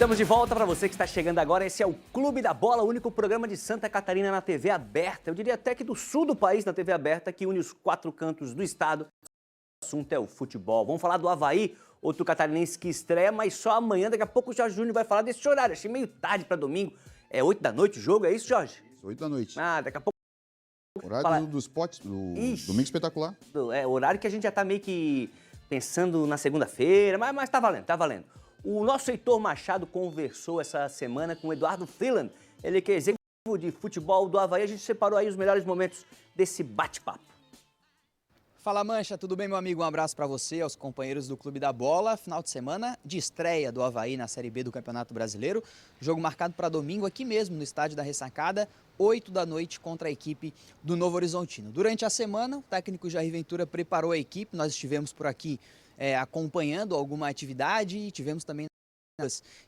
Estamos de volta para você que está chegando agora. Esse é o Clube da Bola, o único programa de Santa Catarina na TV aberta. Eu diria até que do sul do país na TV aberta, que une os quatro cantos do estado. O assunto é o futebol. Vamos falar do Avaí, outro catarinense que estreia, mas só amanhã. Daqui a pouco o Jorge Júnior vai falar desse horário. Achei meio tarde para domingo. É 8 da noite o jogo, é isso, Jorge? 8 da noite. Ah, daqui a pouco. Horário dos potes, do Domingo Espetacular. É horário que a gente já está meio que pensando na segunda-feira, mas tá valendo, tá valendo. O nosso Heitor Machado conversou essa semana com o Eduardo Freeland, ele que é executivo de futebol do Avaí. A gente separou aí os melhores momentos desse bate-papo. Fala Mancha, tudo bem meu amigo? Um abraço para você, aos companheiros do Clube da Bola. Final de semana de estreia do Avaí na Série B do Campeonato Brasileiro. Jogo marcado para domingo aqui mesmo no estádio da Ressacada, 8 da noite contra a equipe do Novo Horizontino. Durante a semana, o técnico Jair Ventura preparou a equipe, nós estivemos por aqui acompanhando alguma atividade, tivemos também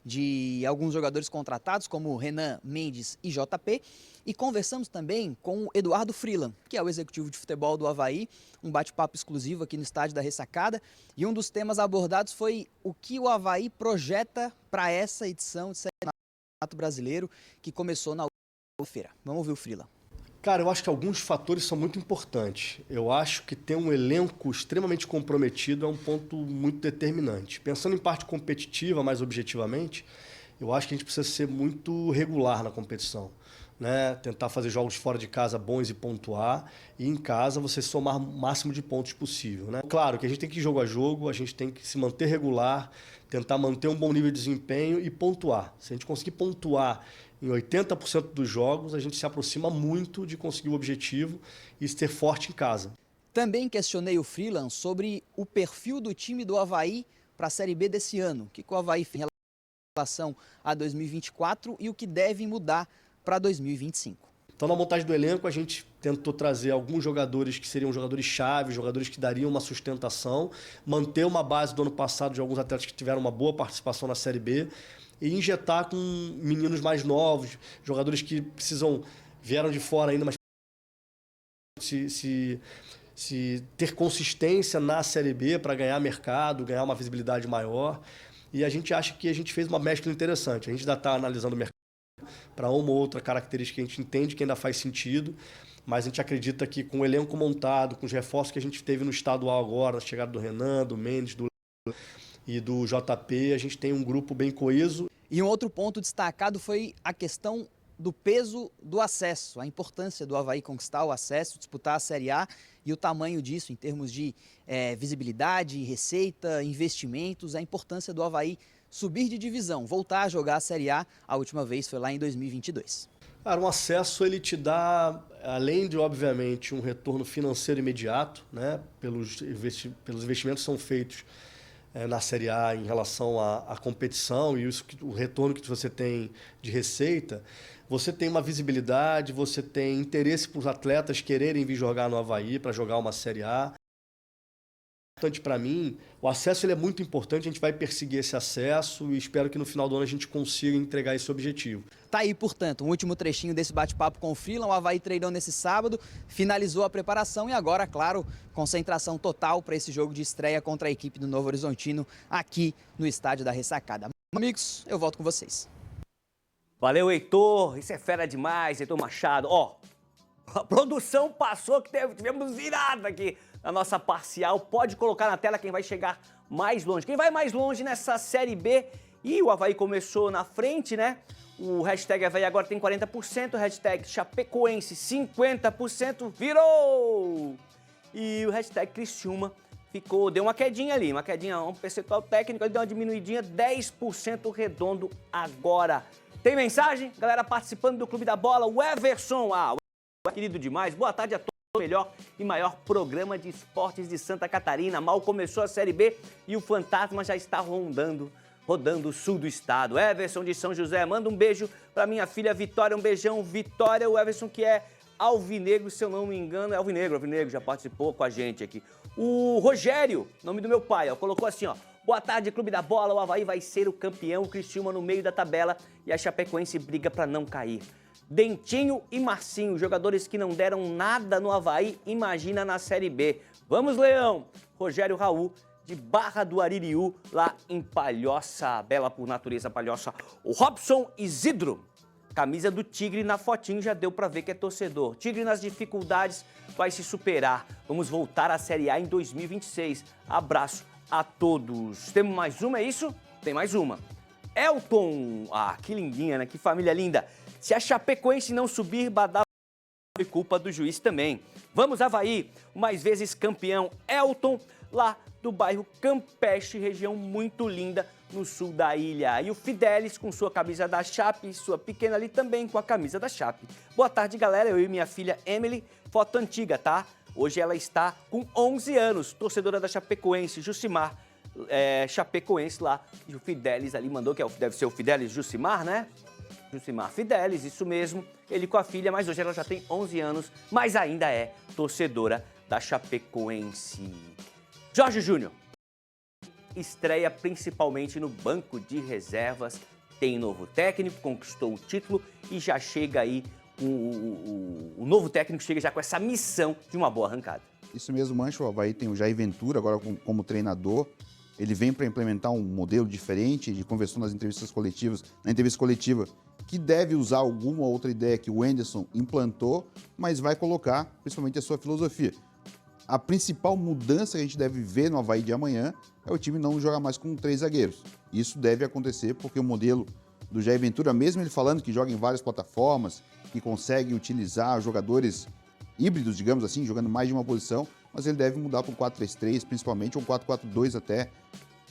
de alguns jogadores contratados, como Renan Mendes e JP, e conversamos também com o Eduardo Freeland, que é o executivo de futebol do Avaí, um bate-papo exclusivo aqui no estádio da Ressacada, e um dos temas abordados foi o que o Avaí projeta para essa edição de Série B do Campeonato Brasileiro, que começou na última feira. Vamos ouvir o Freeland. Cara, eu acho que alguns fatores são muito importantes. Eu acho que ter um elenco extremamente comprometido é um ponto muito determinante. Pensando em parte competitiva, mais objetivamente, eu acho que a gente precisa ser muito regular na competição, né? Tentar fazer jogos fora de casa bons e pontuar, e em casa você somar o máximo de pontos possível, né? Claro que a gente tem que ir jogo a jogo, a gente tem que se manter regular, tentar manter um bom nível de desempenho e pontuar. Se a gente conseguir pontuar em 80% dos jogos, a gente se aproxima muito de conseguir o objetivo e ser forte em casa. Também questionei o Freeland sobre o perfil do time do Avaí para a Série B desse ano. O que o Avaí fez em relação a 2024 e o que deve mudar para 2025. Então, na montagem do elenco, a gente tentou trazer alguns jogadores que seriam jogadores-chave, jogadores que dariam uma sustentação, manter uma base do ano passado de alguns atletas que tiveram uma boa participação na Série B, e injetar com meninos mais novos, jogadores que vieram de fora ainda, mas se ter consistência na Série B para ganhar mercado, ganhar uma visibilidade maior. E a gente acha que a gente fez uma mescla interessante. A gente ainda está analisando o mercado para uma ou outra característica que a gente entende que ainda faz sentido, mas a gente acredita que com o elenco montado, com os reforços que a gente teve no estadual agora, a chegada do Renan, do Mendes, do e do JP, a gente tem um grupo bem coeso. E um outro ponto destacado foi a questão do peso do acesso, a importância do Avaí conquistar o acesso, disputar a Série A e o tamanho disso em termos de visibilidade, receita, investimentos, a importância do Avaí subir de divisão, voltar a jogar a Série A, a última vez foi lá em 2022. Cara, um acesso ele te dá, além de, obviamente, um retorno financeiro imediato, né, pelos investimentos que são feitos na Série A em relação à competição e o retorno que você tem de receita, você tem uma visibilidade, você tem interesse para os atletas quererem vir jogar no Avaí, para jogar uma Série A. Para mim, o acesso ele é muito importante, a gente vai perseguir esse acesso e espero que no final do ano a gente consiga entregar esse objetivo. Tá aí, portanto, um último trechinho desse bate-papo com o Freeland. O Avaí treinou nesse sábado, finalizou a preparação e agora, claro, concentração total para esse jogo de estreia contra a equipe do Novo Horizontino aqui no estádio da Ressacada. Amigos, eu volto com vocês. Valeu, Heitor. Isso é fera demais, Heitor Machado. Ó, a produção passou que tivemos virada aqui na nossa parcial. Pode colocar na tela quem vai chegar mais longe. Quem vai mais longe nessa Série B. E o Avaí começou na frente, né? O hashtag Avaí agora tem 40%, o hashtag Chapecoense 50%, virou! E o hashtag Criciúma deu uma quedinha ali, um percentual técnico, ele deu uma diminuidinha, 10% redondo agora. Tem mensagem? Galera participando do Clube da Bola, o Everson, querido demais, boa tarde a todos. O melhor e maior programa de esportes de Santa Catarina. Mal começou a Série B e o fantasma já está rodando o sul do estado. Everson de São José, manda um beijo para minha filha Vitória, um beijão, Vitória. O Everson que é alvinegro, se eu não me engano, é alvinegro, já participou com a gente aqui. O Rogério, nome do meu pai, colocou assim, boa tarde, Clube da Bola, o Avaí vai ser o campeão, o Criciúma no meio da tabela e a Chapecoense briga para não cair. Dentinho e Marcinho, jogadores que não deram nada no Avaí, imagina na Série B. Vamos, Leão! Rogério Raul de Barra do Aririú, lá em Palhoça, bela por natureza Palhoça. O Robson Isidro, camisa do Tigre na fotinho, já deu pra ver que é torcedor. Tigre nas dificuldades vai se superar. Vamos voltar à Série A em 2026. Abraço a todos. Temos mais uma, é isso? Tem mais uma. Elton, que lindinha, né? Que família linda. Se a Chapecoense não subir, Badal é culpa do juiz também. Vamos, Avaí, mais vezes campeão Elton, lá do bairro Campeche, região muito linda no sul da ilha. E o Fidelis com sua camisa da Chape, sua pequena ali também com a camisa da Chape. Boa tarde, galera. Eu e minha filha Emily, foto antiga, tá? Hoje ela está com 11 anos, torcedora da Chapecoense, Jucimar. Chapecoense lá, e o Fidelis ali mandou, que deve ser o Fidelis Jucimar, né? Jucimar Fidelis, isso mesmo, ele com a filha, mas hoje ela já tem 11 anos, mas ainda é torcedora da Chapecoense. Jorge Júnior estreia principalmente no banco de reservas, tem novo técnico, conquistou o título e já chega aí, o novo técnico chega já com essa missão de uma boa arrancada. Isso mesmo, Mancha, o Avaí tem o Jair Ventura agora como treinador. Ele vem para implementar um modelo diferente, de conversou nas entrevistas coletivas, na entrevista coletiva, que deve usar alguma outra ideia que o Anderson implantou, mas vai colocar principalmente a sua filosofia. A principal mudança que a gente deve ver no Avaí de amanhã é o time não jogar mais com 3 zagueiros. Isso deve acontecer porque o modelo do Jair Ventura, mesmo ele falando que joga em várias plataformas, que consegue utilizar jogadores híbridos, digamos assim, jogando mais de uma posição, mas ele deve mudar para o 4-3-3, principalmente, ou 4-4-2 até,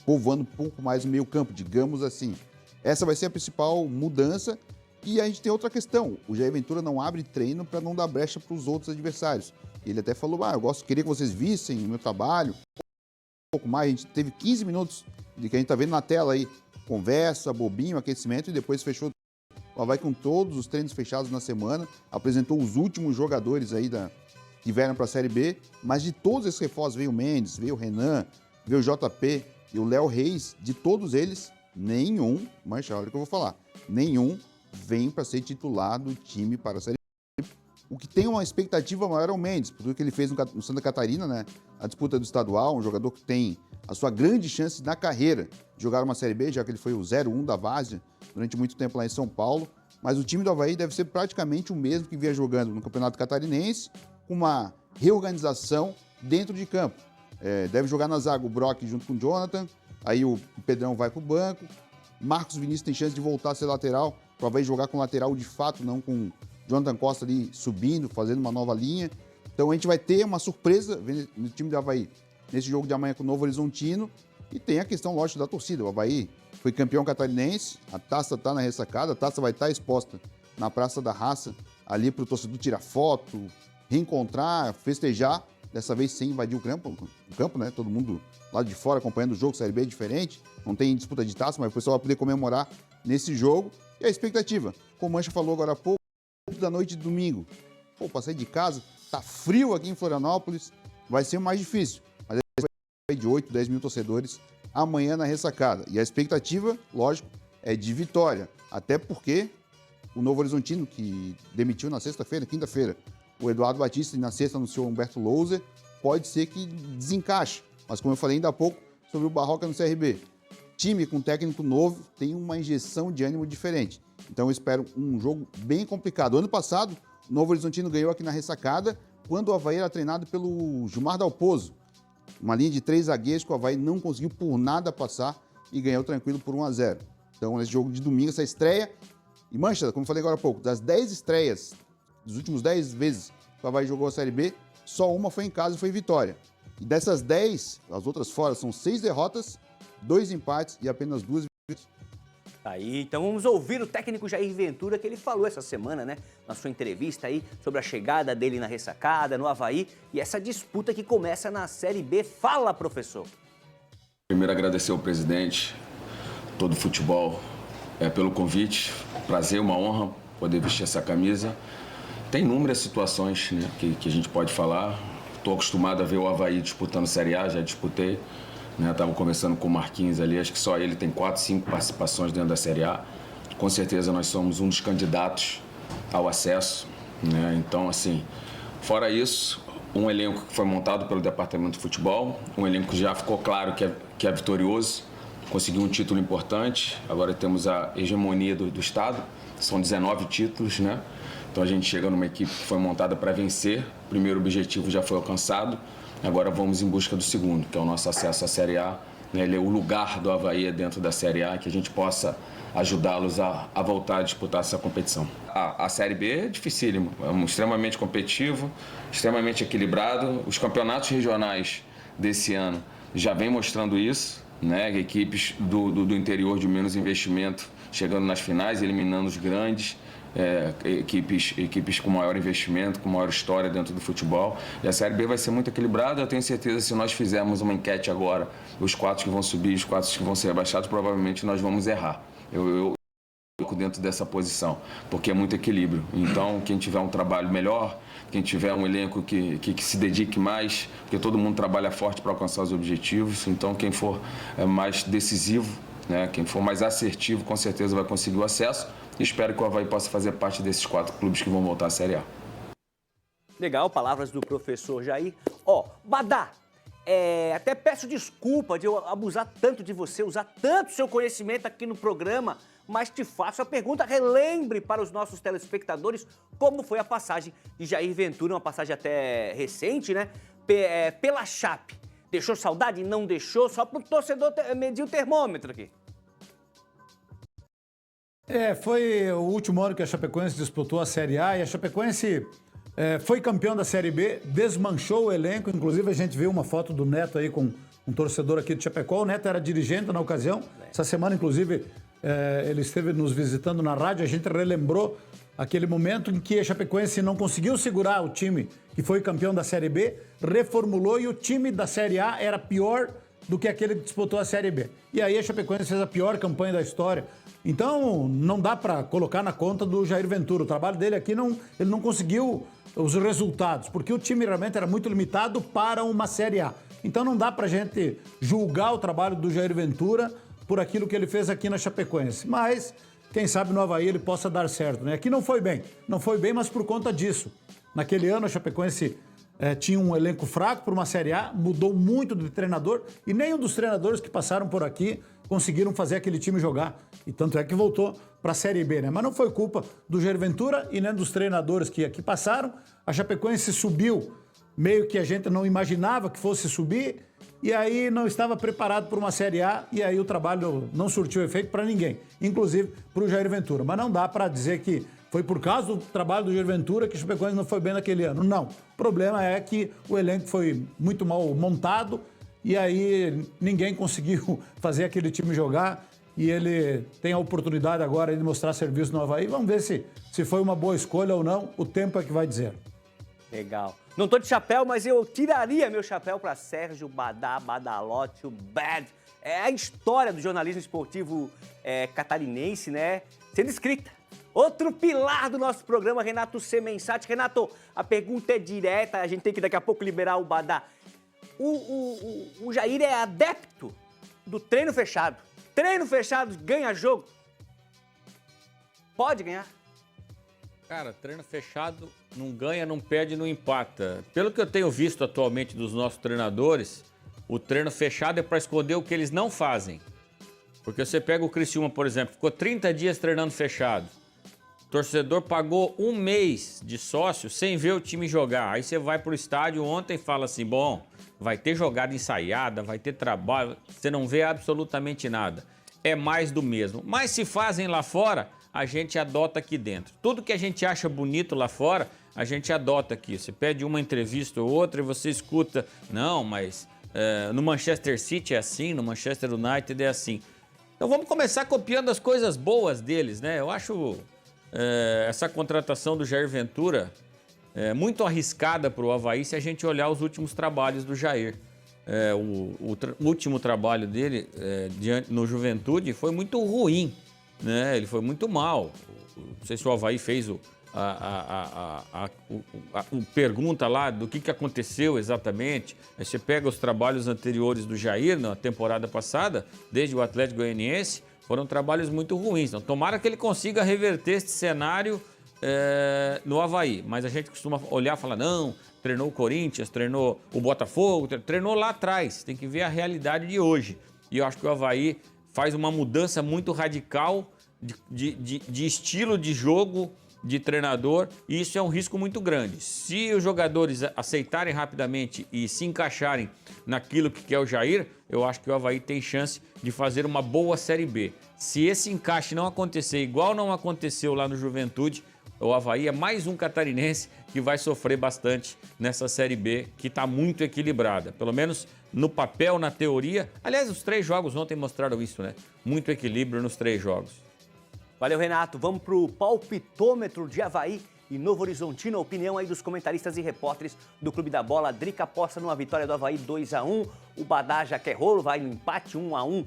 povoando um pouco mais o meio campo, digamos assim. Essa vai ser a principal mudança. E a gente tem outra questão, o Jair Ventura não abre treino para não dar brecha para os outros adversários. Ele até falou, queria que vocês vissem o meu trabalho, um pouco mais, a gente teve 15 minutos de que a gente está vendo na tela aí, conversa, bobinho, aquecimento, e depois fechou o Avaí com todos os treinos fechados na semana, apresentou os últimos jogadores aí que vieram para a Série B, mas de todos esses reforços, veio o Mendes, veio o Renan, veio o JP e o Léo Reis, de todos eles, nenhum, Mancha, olha o que eu vou falar, nenhum vem para ser titular do time para a Série B. O que tem uma expectativa maior é o Mendes, por tudo que ele fez no Santa Catarina, né? A disputa do estadual, um jogador que tem a sua grande chance na carreira de jogar uma Série B, já que ele foi o 0-1 da Várzea durante muito tempo lá em São Paulo. Mas o time do Avaí deve ser praticamente o mesmo que vinha jogando no Campeonato Catarinense, com uma reorganização dentro de campo. Deve jogar na zaga o Brock junto com o Jonathan, aí o Pedrão vai para o banco, Marcos Vinícius tem chance de voltar a ser lateral, para o Avaí jogar com lateral de fato, não com Jonathan Costa ali subindo, fazendo uma nova linha. Então a gente vai ter uma surpresa no time do Avaí nesse jogo de amanhã com o Novo Horizontino. E tem a questão, lógico, da torcida. O Avaí foi campeão catarinense, a taça está na ressacada, a taça vai estar exposta na Praça da Raça, ali para o torcedor tirar foto, reencontrar, festejar, dessa vez sem invadir o campo, né? Todo mundo lá de fora acompanhando o jogo, Série B é diferente, não tem disputa de taça, mas o pessoal vai poder comemorar nesse jogo. E a expectativa, como o Mancha falou agora há pouco, da noite de domingo. Passei de casa, tá frio aqui em Florianópolis, vai ser mais difícil. Mas vai de 8, 10 mil torcedores amanhã na ressacada. E a expectativa, lógico, é de vitória. Até porque o Novo Horizontino, que demitiu na sexta-feira, quinta-feira, o Eduardo Batista, e na sexta anunciou o Humberto Louser, pode ser que desencaixe. Mas como eu falei ainda há pouco sobre o Barroca no CRB, time com técnico novo tem uma injeção de ânimo diferente. Então eu espero um jogo bem complicado. Ano passado, o Novo Horizontino ganhou aqui na ressacada, quando o Avaí era treinado pelo Gilmar Dalpozo. Uma linha de 3 zagueiros que o Avaí não conseguiu por nada passar e ganhou tranquilo por 1-0. Então, nesse jogo de domingo, essa estreia. E Mancha, como eu falei agora há pouco, das 10 estreias, dos últimos 10 vezes que o Avaí jogou a Série B, só uma foi em casa e foi vitória. E dessas 10, as outras fora, são 6 derrotas, 2 empates e apenas 2 vitórias. Aí, então vamos ouvir o técnico Jair Ventura, que ele falou essa semana, né, na sua entrevista aí, sobre a chegada dele na ressacada, no Avaí, e essa disputa que começa na Série B. Fala, professor! Primeiro, agradecer ao presidente, todo o futebol, pelo convite. Prazer, uma honra poder vestir essa camisa. Tem inúmeras situações, né, que a gente pode falar. Estou acostumado a ver o Avaí disputando Série A, já disputei. Estava conversando com o Marquinhos ali, acho que só ele tem 4, 5 participações dentro da Série A. Com certeza nós somos um dos candidatos ao acesso, né? Então, assim, fora isso, um elenco que foi montado pelo Departamento de Futebol, um elenco que já ficou claro que é vitorioso, conseguiu um título importante, agora temos a hegemonia do Estado, são 19 títulos, né? Então a gente chega numa equipe que foi montada para vencer, o primeiro objetivo já foi alcançado, agora vamos em busca do segundo, que é o nosso acesso à Série A, né? Ele é o lugar do Avaí dentro da Série A, que a gente possa ajudá-los a voltar a disputar essa competição. A Série B é dificílimo, é extremamente competitivo, extremamente equilibrado. Os campeonatos regionais desse ano já vem mostrando isso, né? Equipes do interior de menos investimento chegando nas finais, eliminando os grandes, equipes com maior investimento, com maior história dentro do futebol. E a Série B vai ser muito equilibrada. Eu tenho certeza que se nós fizermos uma enquete agora, os 4 que vão subir, os 4 que vão ser rebaixados, provavelmente nós vamos errar. Eu fico dentro dessa posição, porque é muito equilíbrio. Então, quem tiver um trabalho melhor, quem tiver um elenco que se dedique mais, porque todo mundo trabalha forte para alcançar os objetivos, então quem for mais decisivo, né, quem for mais assertivo, com certeza vai conseguir o acesso. E espero que o Avaí possa fazer parte desses 4 clubes que vão voltar à Série A. Legal, palavras do professor Jair. Badá, até peço desculpa de eu abusar tanto de você, usar tanto seu conhecimento aqui no programa, mas te faço a pergunta, relembre para os nossos telespectadores como foi a passagem de Jair Ventura, uma passagem até recente, né? Pela Chape. Deixou saudade? Não deixou? Só para o torcedor medir o termômetro aqui. Foi o último ano que a Chapecoense disputou a Série A e a Chapecoense foi campeão da Série B, desmanchou o elenco, inclusive a gente viu uma foto do Neto aí com um torcedor aqui de Chapecó, o Neto era dirigente na ocasião, essa semana inclusive ele esteve nos visitando na rádio, a gente relembrou aquele momento em que a Chapecoense não conseguiu segurar o time que foi campeão da Série B, reformulou e o time da Série A era pior do que aquele que disputou a Série B. E aí a Chapecoense fez a pior campanha da história. Então, não dá para colocar na conta do Jair Ventura. O trabalho dele aqui, ele não conseguiu os resultados, porque o time realmente era muito limitado para uma Série A. Então, não dá para a gente julgar o trabalho do Jair Ventura por aquilo que ele fez aqui na Chapecoense. Mas, quem sabe no Avaí ele possa dar certo, né? Aqui não foi bem. Não foi bem, mas por conta disso. Naquele ano, a Chapecoense tinha um elenco fraco para uma Série A, mudou muito de treinador e nenhum dos treinadores que passaram por aqui conseguiram fazer aquele time jogar. E tanto é que voltou para a Série B, né? Mas não foi culpa do Jair Ventura e nem dos treinadores que aqui passaram. A Chapecoense subiu meio que a gente não imaginava que fosse subir e aí não estava preparado para uma Série A e aí o trabalho não surtiu efeito para ninguém, inclusive para o Jair Ventura. Mas não dá para dizer que foi por causa do trabalho do Jair Ventura que o Chapecoense não foi bem naquele ano. Não. O problema é que o elenco foi muito mal montado e aí ninguém conseguiu fazer aquele time jogar e ele tem a oportunidade agora de mostrar serviço no Avaí. Vamos ver se foi uma boa escolha ou não. O tempo é que vai dizer. Legal. Não tô de chapéu, mas eu tiraria meu chapéu para Sérgio Badalotti, o Bad. É a história do jornalismo esportivo catarinense, né? Sendo escrita. Outro pilar do nosso programa, Renato Semensati. Renato, a pergunta é direta, a gente tem que daqui a pouco liberar o Badá. O Jair é adepto do treino fechado. Treino fechado ganha jogo? Pode ganhar? Cara, treino fechado não ganha, não perde, não empata. Pelo que eu tenho visto atualmente dos nossos treinadores, o treino fechado é para esconder o que eles não fazem. Porque você pega o Criciúma, por exemplo, ficou 30 dias treinando fechado. O torcedor pagou 1 mês de sócio sem ver o time jogar. Aí você vai pro estádio ontem e fala assim, bom, vai ter jogada ensaiada, vai ter trabalho, você não vê absolutamente nada. É mais do mesmo. Mas se fazem lá fora, a gente adota aqui dentro. Tudo que a gente acha bonito lá fora, a gente adota aqui. Você pede uma entrevista ou outra e você escuta, não, mas no Manchester City é assim, no Manchester United é assim. Então vamos começar copiando as coisas boas deles, né? Eu acho essa contratação do Jair Ventura muito arriscada para o Avaí se a gente olhar os últimos trabalhos do Jair. O último trabalho dele no Juventude foi muito ruim, né? Ele foi muito mal. Não sei se o Avaí fez pergunta lá do que aconteceu exatamente. Aí você pega os trabalhos anteriores do Jair na temporada passada, desde o Atlético Goianiense, foram trabalhos muito ruins. Então, tomara que ele consiga reverter este cenário no Avaí, mas a gente costuma olhar e falar, não, treinou o Corinthians, treinou o Botafogo, treinou lá atrás, tem que ver a realidade de hoje. E eu acho que o Avaí faz uma mudança muito radical de estilo de jogo, de treinador, e isso é um risco muito grande. Se os jogadores aceitarem rapidamente e se encaixarem naquilo que quer o Jair, eu acho que o Avaí tem chance de fazer uma boa Série B. Se esse encaixe não acontecer igual não aconteceu lá no Juventude, o Avaí é mais um catarinense que vai sofrer bastante nessa Série B, que está muito equilibrada. Pelo menos no papel, na teoria. Aliás, os 3 jogos ontem mostraram isso, né? Muito equilíbrio nos 3 jogos. Valeu, Renato. Vamos pro palpitômetro de Avaí e Novo Horizontino. A opinião aí dos comentaristas e repórteres do Clube da Bola. A Drica aposta numa vitória do Avaí 2-1. O Badá já quer rolo, vai no empate 1-1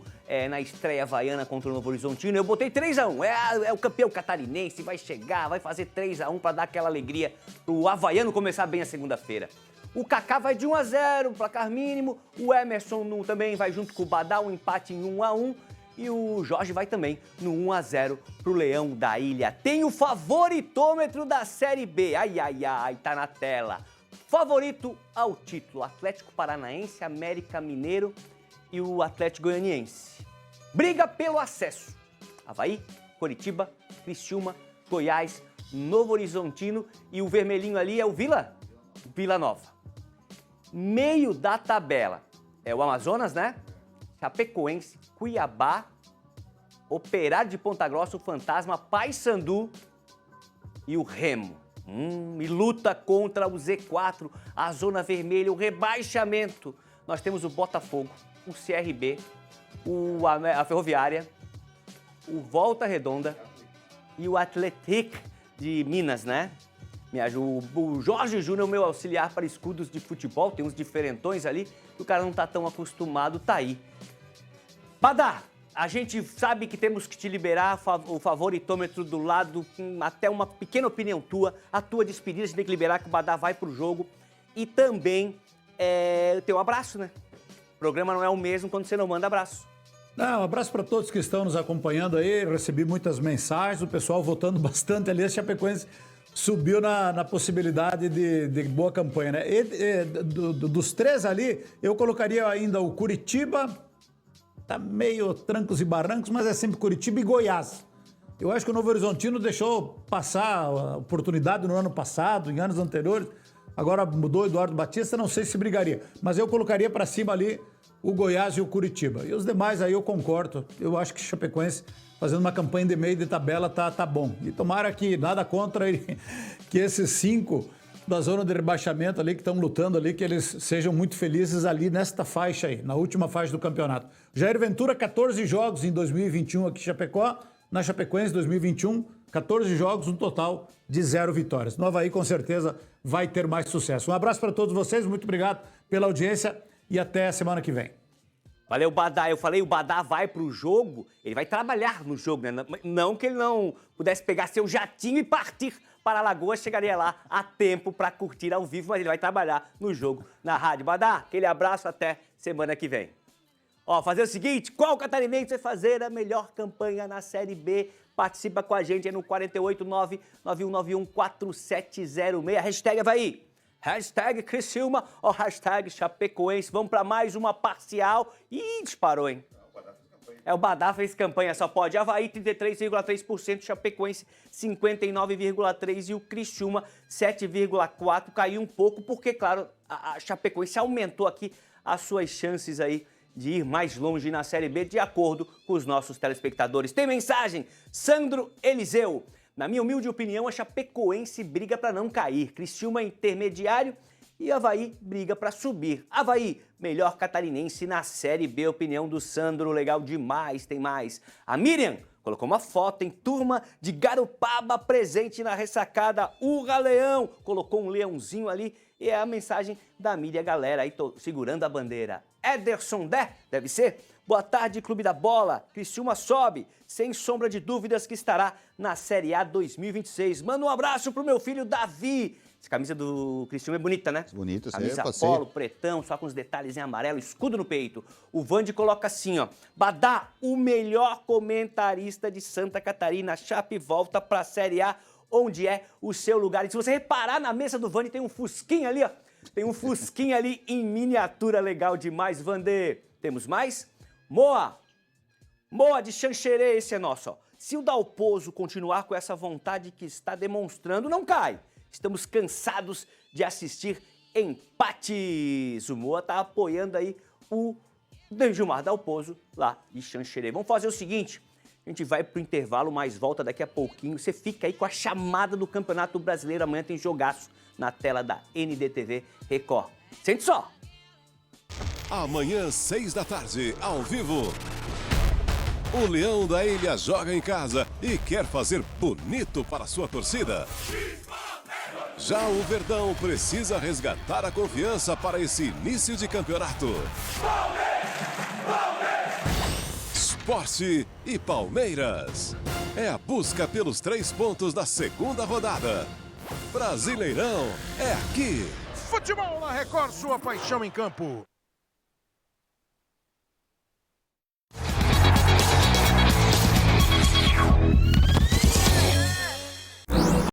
na estreia havaiana contra o Novo Horizontino. Eu botei 3-1. É o campeão catarinense, vai chegar, vai fazer 3-1 para dar aquela alegria pro havaiano começar bem a segunda-feira. O Kaká vai de 1-0, placar mínimo. O Emerson também vai junto com o Badá, um empate em 1-1. E o Jorge vai também no 1-0 pro Leão da Ilha. Tem o favoritômetro da Série B. Ai, ai, ai, tá na tela. Favorito ao título: Atlético Paranaense, América Mineiro e o Atlético Goianiense. Briga pelo acesso: Avaí, Coritiba, Criciúma, Goiás, Novo Horizontino e o vermelhinho ali é o Vila Nova. Meio da tabela é o Amazonas, né? Chapecoense, Cuiabá, Operário de Ponta Grossa, o Fantasma, Paysandu e o Remo. E luta contra o Z4, a Zona Vermelha, o rebaixamento. Nós temos o Botafogo, o CRB, a Ferroviária, o Volta Redonda e o Atlético de Minas, né? O Jorge Júnior, meu auxiliar para escudos de futebol, tem uns diferentões ali, que o cara não tá tão acostumado, tá aí. Badá, a gente sabe que temos que te liberar o favoritômetro do lado, até uma pequena opinião tua, a tua despedida, a gente tem que liberar que o Badá vai pro jogo. E também ter um abraço, né? O programa não é o mesmo quando você não manda abraço. Um abraço para todos que estão nos acompanhando aí, recebi muitas mensagens, o pessoal votando bastante ali, a Chapecoense subiu na possibilidade de boa campanha, né? Dos 3 ali, eu colocaria ainda o Curitiba. Tá meio trancos e barrancos, mas é sempre Curitiba e Goiás. Eu acho que o Novo Horizontino deixou passar a oportunidade no ano passado, em anos anteriores. Agora mudou o Eduardo Batista, não sei se brigaria. Mas eu colocaria para cima ali o Goiás e o Curitiba. E os demais aí eu concordo. Eu acho que o Chapecoense fazendo uma campanha de meio de tabela tá bom. E tomara que nada contra ele, que esses 5 da zona de rebaixamento ali, que estão lutando ali, que eles sejam muito felizes ali nesta faixa aí, na última faixa do campeonato. Jair Ventura, 14 jogos em 2021 aqui em Chapecó, na Chapecoense 2021, 14 jogos, um total de 0 vitórias. No Avaí, com certeza, vai ter mais sucesso. Um abraço para todos vocês, muito obrigado pela audiência e até a semana que vem. Valeu, Badá. Eu falei, o Badá vai pro jogo, ele vai trabalhar no jogo, né? Não que ele não pudesse pegar seu jatinho e partir para Alagoas, chegaria lá a tempo para curtir ao vivo, mas ele vai trabalhar no jogo na rádio. Badá, aquele abraço, até semana que vem. Fazer o seguinte, qual catarinense vai fazer a melhor campanha na Série B? Participa com a gente, é no 48991914706, hashtag Avaí, hashtag Criciúma ou hashtag Chapecoense. Vamos para mais uma parcial. Ih, disparou, hein? O Badá fez campanha, só pode. Avaí, 33,3%, Chapecoense, 59,3% e o Criciúma, 7,4%. Caiu um pouco porque, claro, a Chapecoense aumentou aqui as suas chances aí de ir mais longe na Série B, de acordo com os nossos telespectadores. Tem mensagem? Sandro Eliseu. Na minha humilde opinião, a Chapecoense briga para não cair. Criciúma é intermediário e Avaí briga para subir. Avaí, melhor catarinense na Série B, opinião do Sandro, legal demais, tem mais. A Miriam colocou uma foto em turma de Garopaba presente na ressacada Urra Leão, colocou um leãozinho ali e é a mensagem da Miriam, galera aí segurando a bandeira. Ederson deve ser? Boa tarde, Clube da Bola. Criciúma sobe, sem sombra de dúvidas que estará na Série A 2026. Manda um abraço pro meu filho Davi. Essa camisa do Criciúma é bonita, né? Bonita, camisa polo, pretão, só com os detalhes em amarelo, escudo no peito. O Vande coloca assim, Badá, o melhor comentarista de Santa Catarina. Chape volta pra Série A. onde é o seu lugar. E se você reparar na mesa do Vande, tem um fusquinha ali, ó. Tem um fusquinha ali em miniatura, legal demais, Vander. Temos mais? Moa de Xanxerê, esse é nosso, ó. Se o Dalpozo continuar com essa vontade que está demonstrando, não cai. Estamos cansados de assistir empates. O Moa tá apoiando aí o Gilmar Dalpozo lá de Xanxerê. Vamos fazer o seguinte, a gente vai pro intervalo, mas volta daqui a pouquinho. Você fica aí com a chamada do Campeonato Brasileiro. Amanhã tem jogaço na tela da NDTV Record. Sente só! Amanhã, 6 da tarde, ao vivo. O Leão da Ilha joga em casa e quer fazer bonito para sua torcida. Já o Verdão precisa resgatar a confiança para esse início de campeonato. Sport e Palmeiras. É a busca pelos 3 pontos da segunda rodada. Brasileirão é aqui. Futebol na Record, sua paixão em campo.